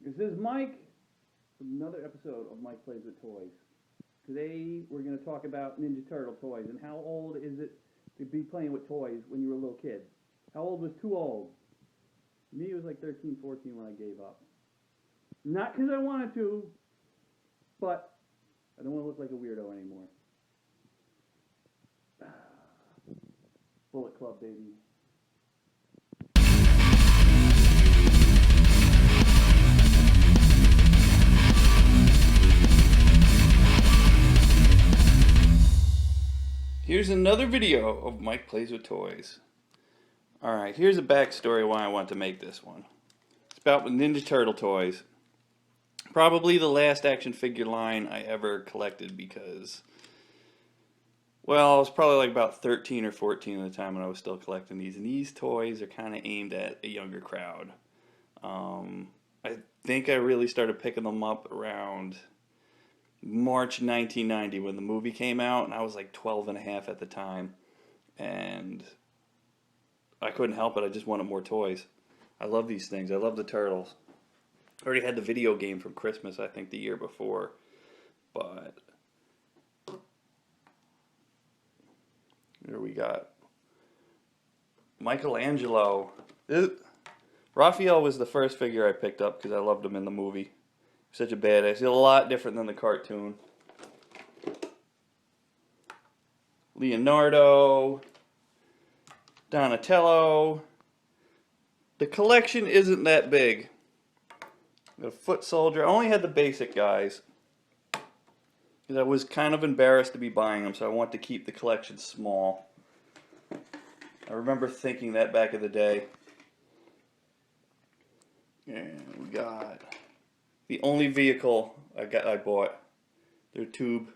This is Mike from another episode of Mike Plays with Toys. Today we're going to talk about Ninja Turtle toys and how old is it to be playing with toys when you were a little kid? How old was too old? Me, it was like 13, 14 when I gave up. Not because I wanted to, but I don't want to look like a weirdo anymore. Bullet Club, baby. Here's another video of Mike Plays with Toys. Alright, here's a backstory why I want to make this one. It's about Ninja Turtle toys. Probably the last action figure line I ever collected because, well, I was probably like about 13 or 14 at the time when I was still collecting these. And these toys are kind of aimed at a younger crowd. I think I really started picking them up around March 1990 when the movie came out, and I was like 12 and a half at the time, and I couldn't help it. I just wanted more toys. I love these things. I love the turtles. I already had the video game from Christmas, I think, the year before, but here we got Michelangelo. Raphael was the first figure I picked up because I loved him in the movie. Such a badass. He's a lot different than the cartoon. Leonardo, Donatello. The collection isn't that big. The Foot Soldier. I only had the basic guys because I was kind of embarrassed to be buying them, so I want to keep the collection small. I remember thinking that back in the day. And we got the only vehicle I bought, their tube.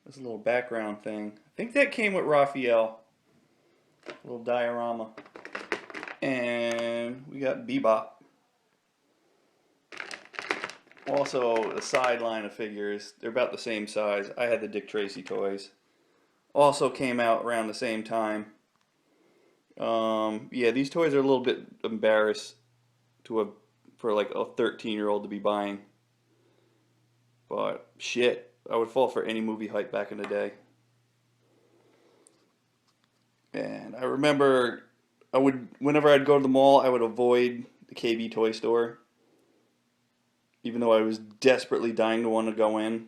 This little background thing. I think that came with Raphael. A little diorama. And we got Bebop. Also, a side line of figures. They're about the same size. I had the Dick Tracy toys. Also came out around the same time. Yeah, these toys are a little bit embarrassed for like a 13-year-old to be buying. But shit, I would fall for any movie hype back in the day. And I remember whenever I'd go to the mall, I would avoid the KB toy store. Even though I was desperately dying to want to go in.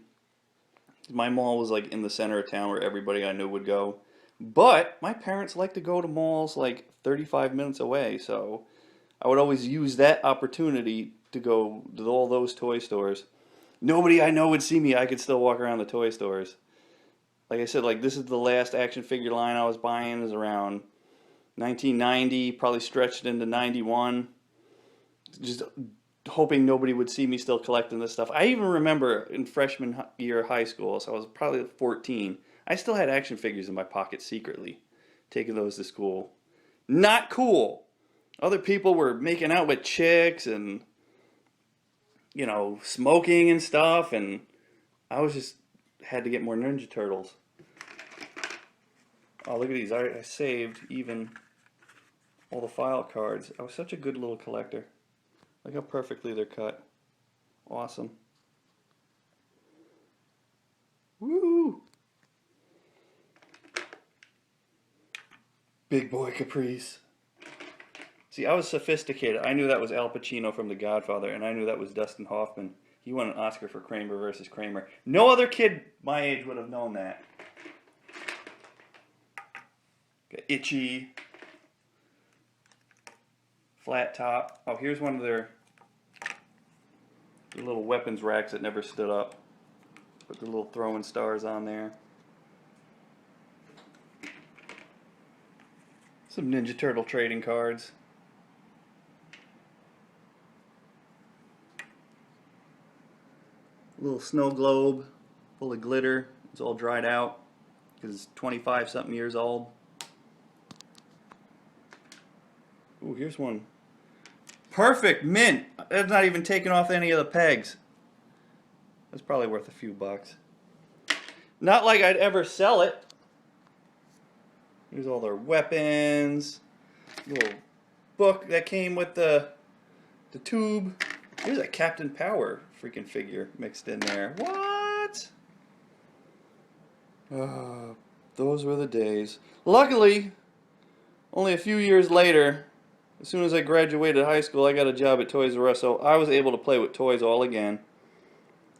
My mall was like in the center of town where everybody I knew would go. But my parents liked to go to malls like 35 minutes away, so I would always use that opportunity to go to all those toy stores. Nobody I know would see me. I could still walk around the toy stores. Like I said, like this is the last action figure line I was buying is around 1990, probably stretched into 91. Just hoping nobody would see me still collecting this stuff. I even remember in freshman year of high school, so I was probably 14. I still had action figures in my pocket secretly, taking those to school. Not cool. Other people were making out with chicks and, you know, smoking and stuff, and I was just had to get more Ninja Turtles. Oh, look at these. I saved even all the file cards. I was such a good little collector. Look how perfectly they're cut. Awesome. Woo! Big Boy Caprice. See, I was sophisticated. I knew that was Al Pacino from The Godfather, and I knew that was Dustin Hoffman. He won an Oscar for Kramer versus Kramer. No other kid my age would have known that. Got Itchy. Flat Top. Oh, here's one of their little weapons racks that never stood up. Put the little throwing stars on there. Some Ninja Turtle trading cards. A little snow globe full of glitter. It's all dried out because it's 25 something years old. Ooh, here's one. Perfect mint. That's not even taken off any of the pegs. That's probably worth a few bucks. Not like I'd ever sell it. Here's all their weapons. Little book that came with the The tube. There's a Captain Power freaking figure mixed in there. What? Those were the days. Luckily, only a few years later, as soon as I graduated high school, I got a job at Toys R Us, so I was able to play with toys all again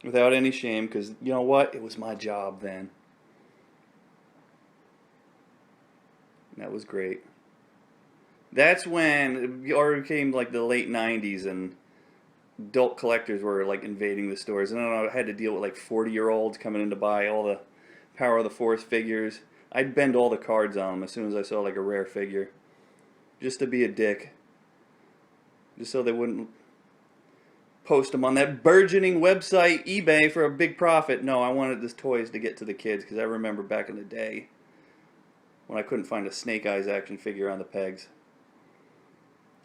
without any shame, because you know what? It was my job then. And that was great. That's when it already became like the late 90s and adult collectors were like invading the stores. And I had to deal with like 40-year-olds coming in to buy all the Power of the Force figures. I'd bend all the cards on them as soon as I saw like a rare figure. Just to be a dick. Just so they wouldn't post them on that burgeoning website, eBay, for a big profit. No, I wanted these toys to get to the kids, because I remember back in the day when I couldn't find a Snake Eyes action figure on the pegs.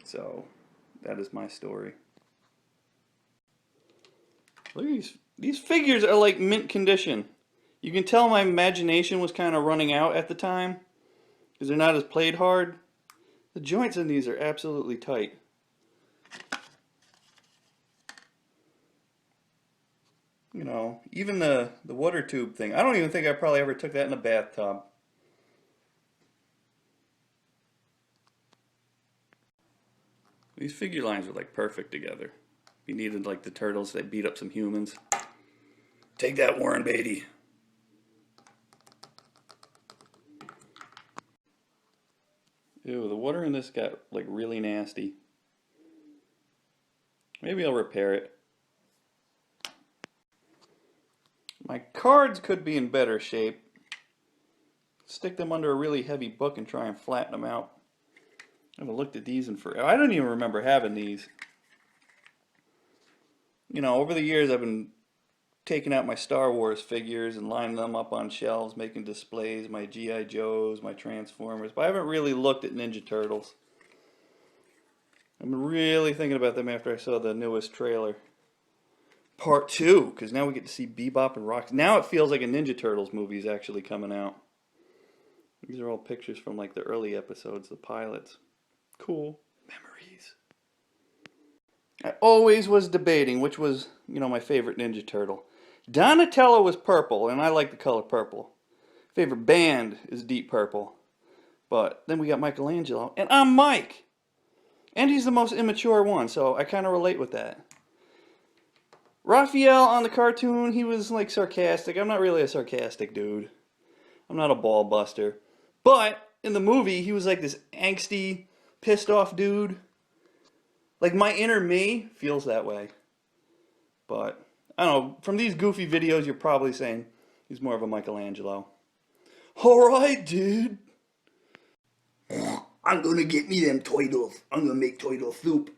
So, that is my story. Look at these figures are like mint condition. You can tell my imagination was kind of running out at the time, because they're not as played hard. The joints in these are absolutely tight. You know, even the water tube thing. I don't even think I probably ever took that in a bathtub. These figure lines are like perfect together. You needed like the turtles that beat up some humans. Take that, Warren Beatty. Ew, the water in this got like really nasty. Maybe I'll repair it. My cards could be in better shape. Stick them under a really heavy book and try and flatten them out. I haven't looked at these in forever. I don't even remember having these. You know, over the years I've been taking out my Star Wars figures and lining them up on shelves, making displays, my G.I. Joes, my Transformers, but I haven't really looked at Ninja Turtles. I've been really thinking about them after I saw the newest trailer. Part 2, because now we get to see Bebop and Rock. Now it feels like a Ninja Turtles movie is actually coming out. These are all pictures from like the early episodes, the pilots. Cool. Memories. I always was debating which was, you know, my favorite Ninja Turtle. Donatello was purple, and I like the color purple. Favorite band is Deep Purple. But then we got Michelangelo, and I'm Mike! And he's the most immature one, so I kind of relate with that. Raphael on the cartoon, he was like sarcastic. I'm not really a sarcastic dude. I'm not a ball buster. But in the movie, he was like this angsty, pissed off dude. Like my inner me feels that way. But I don't know, from these goofy videos, you're probably saying he's more of a Michelangelo. Alright, dude. I'm gonna get me them turtles. I'm gonna make turtle soup.